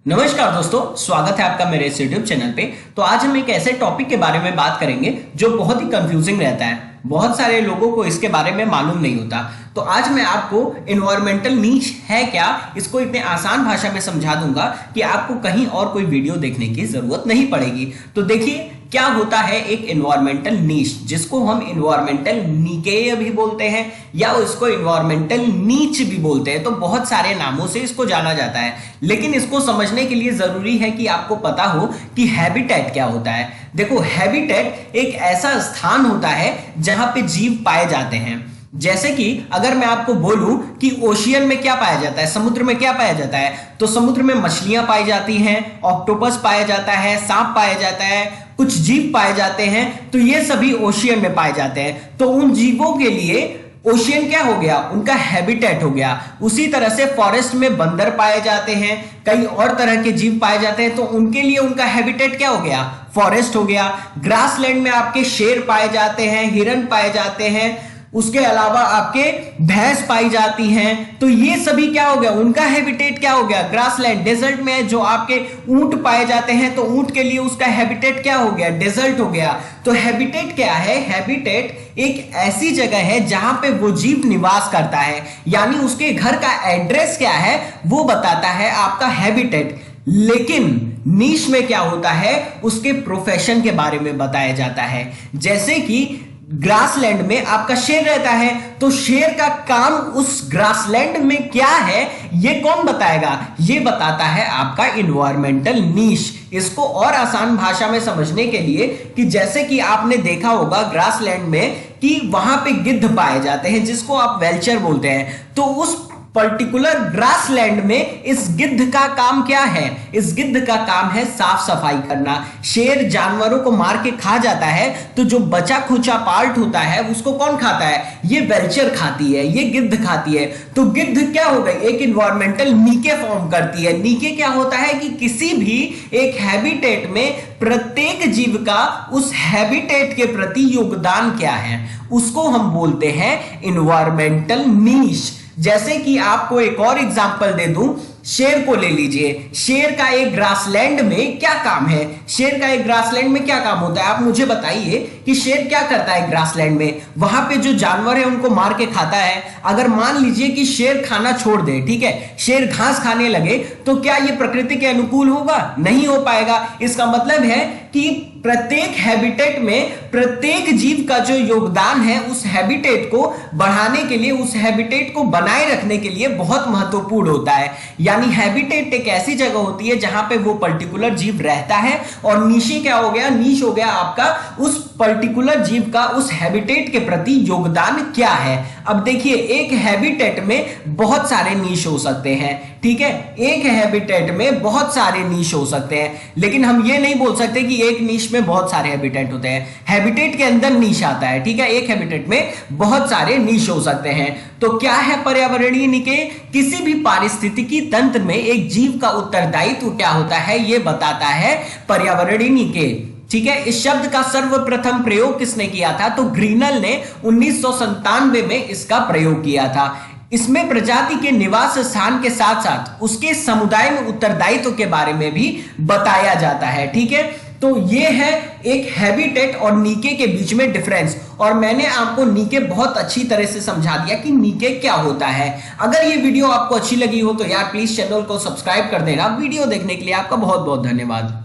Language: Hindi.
नमस्कार दोस्तों, स्वागत है आपका मेरे इस यूट्यूब चैनल पे। तो आज हम एक ऐसे टॉपिक के बारे में बात करेंगे जो बहुत ही कंफ्यूजिंग रहता है। बहुत सारे लोगों को इसके बारे में मालूम नहीं होता। तो आज मैं आपको एनवायरमेंटल नीश है क्या, इसको इतने आसान भाषा में समझा दूंगा कि आपको कहीं और कोई वीडियो देखने की जरूरत नहीं पड़ेगी। तो देखिए क्या होता है एक एनवायरमेंटल नीश, जिसको हम एनवायरमेंटल निकेय भी बोलते हैं या इसको एनवायरमेंटल नीच भी बोलते हैं। तो बहुत सारे नामों से इसको जाना जाता है, लेकिन इसको समझने के लिए जरूरी है कि आपको पता हो कि हैबिटेट क्या होता है। देखो, हैबिटेट एक ऐसा स्थान होता है जहां पे जीव पाए जाते हैं। जैसे कि अगर मैं आपको बोलूं कि ओशियन में क्या पाया जाता है, समुद्र में क्या पाया जाता है, तो समुद्र में मछलियां पाई जाती हैं, ऑक्टोपस पाया जाता है, सांप पाया जाता है, कुछ जीव पाए जाते हैं। तो ये सभी ओशियन में पाए जाते हैं। तो उन जीवों के लिए ओशियन क्या हो गया, उनका हैबिटेट हो गया। उसी तरह से फॉरेस्ट में बंदर पाए जाते हैं, कई और तरह के जीव पाए जाते हैं, तो उनके लिए उनका हैबिटेट क्या हो गया, फॉरेस्ट हो गया। ग्रासलैंड में आपके शेर पाए जाते हैं, हिरन पाए जाते हैं, उसके अलावा आपके भैंस पाई जाती हैं। तो ये सभी क्या हो गया, उनका हैबिटेट क्या हो गया, ग्रासलैंड। डेजर्ट में जो आपके ऊंट पाए जाते हैं, तो ऊंट के लिए उसका हैबिटेट क्या हो गया, डेजर्ट हो गया। तो हैबिटेट क्या है, हैबिटेट एक ऐसी जगह है जहां पे वो जीव निवास करता है, यानी उसके घर का एड्रेस क्या है वो बताता है आपका हैबिटेट। लेकिन नीश में क्या होता है, उसके प्रोफेशन के बारे में बताया जाता है। जैसे कि ग्रासलैंड में आपका शेर रहता है, तो शेर का काम उस ग्रासलैंड में क्या है ये कौन बताएगा, ये बताता है आपका एनवायरमेंटल नीश। इसको और आसान भाषा में समझने के लिए कि जैसे कि आपने देखा होगा ग्रासलैंड में कि वहां पे गिद्ध पाए जाते हैं, जिसको आप वेल्चर बोलते हैं। तो उस पर्टिकुलर ग्रासलैंड में इस गिद्ध का काम क्या है, इस गिद्ध का काम है साफ सफाई करना। शेर जानवरों को मार के खा जाता है, तो जो बचा खुचा पार्ट होता है उसको कौन खाता है, ये वेल्चर खाती है, ये गिद्ध खाती है। तो गिद्ध क्या हो गई, एक एनवायरमेंटल नीके फॉर्म करती है। नीके क्या होता है कि किसी भी एक हैबिटेट में प्रत्येक जीव का उस हैबिटेट के प्रति योगदान क्या है, उसको हम बोलते हैं एनवायरमेंटल नीश। जैसे कि आपको एक और एग्जांपल दे दूं, शेर को ले लीजिए। शेर का एक ग्रासलैंड में क्या काम है, शेर का एक ग्रासलैंड में क्या काम होता है, आप मुझे बताइए कि शेर क्या करता है ग्रासलैंड में। वहां पे जो जानवर है उनको मार के खाता है। अगर मान लीजिए कि शेर खाना छोड़ दे, ठीक है, शेर घास खाने लगे, तो क्या ये प्रकृति के अनुकूल होगा, नहीं हो पाएगा। इसका मतलब है कि प्रत्येक हैबिटेट में प्रत्येक जीव का जो योगदान है उस हैबिटेट को बढ़ाने के लिए, उस हैबिटेट को बनाए रखने के लिए बहुत महत्वपूर्ण होता है। यानी हैबिटेट एक ऐसी जगह होती है जहां पे वो पर्टिकुलर जीव रहता है, और नीशी क्या हो गया, नीश हो गया आपका उस पर्टिकुलर जीव का उस हैबिटेट के प्रति योगदान क्या है। अब देखिए, एक हैबिटेट में बहुत सारे नीश हो सकते हैं, ठीक है, एक हैबिटेट में बहुत सारे नीश हो सकते हैं, लेकिन हम ये नहीं बोल सकते कि एक नीश में बहुत सारे हैबिटेट होते हैं। हैबिटेट के अंदर नीश आता है, ठीक है, एक हैबिटेट में बहुत सारे नीश हो सकते हैं। तो क्या है पर्यावरणीय निके, किसी भी पारिस्थितिकी तंत्र में एक जीव का उत्तरदायित्व क्या होता है ये बताता है पर्यावरणीय निके, ठीक है। इस शब्द का सर्वप्रथम प्रयोग किसने किया था, तो ग्रीनल ने 1997 में इसका प्रयोग किया था। इसमें प्रजाति के निवास स्थान के साथ साथ उसके समुदाय में उत्तरदायित्व के बारे में भी बताया जाता है, ठीक है। तो ये है एक हैबिटेट और नीके के बीच में डिफरेंस, और मैंने आपको नीके बहुत अच्छी तरह से समझा दिया कि नीके क्या होता है। अगर ये वीडियो आपको अच्छी लगी हो तो यार प्लीज चैनल को सब्सक्राइब कर देना। वीडियो देखने के लिए आपका बहुत बहुत धन्यवाद।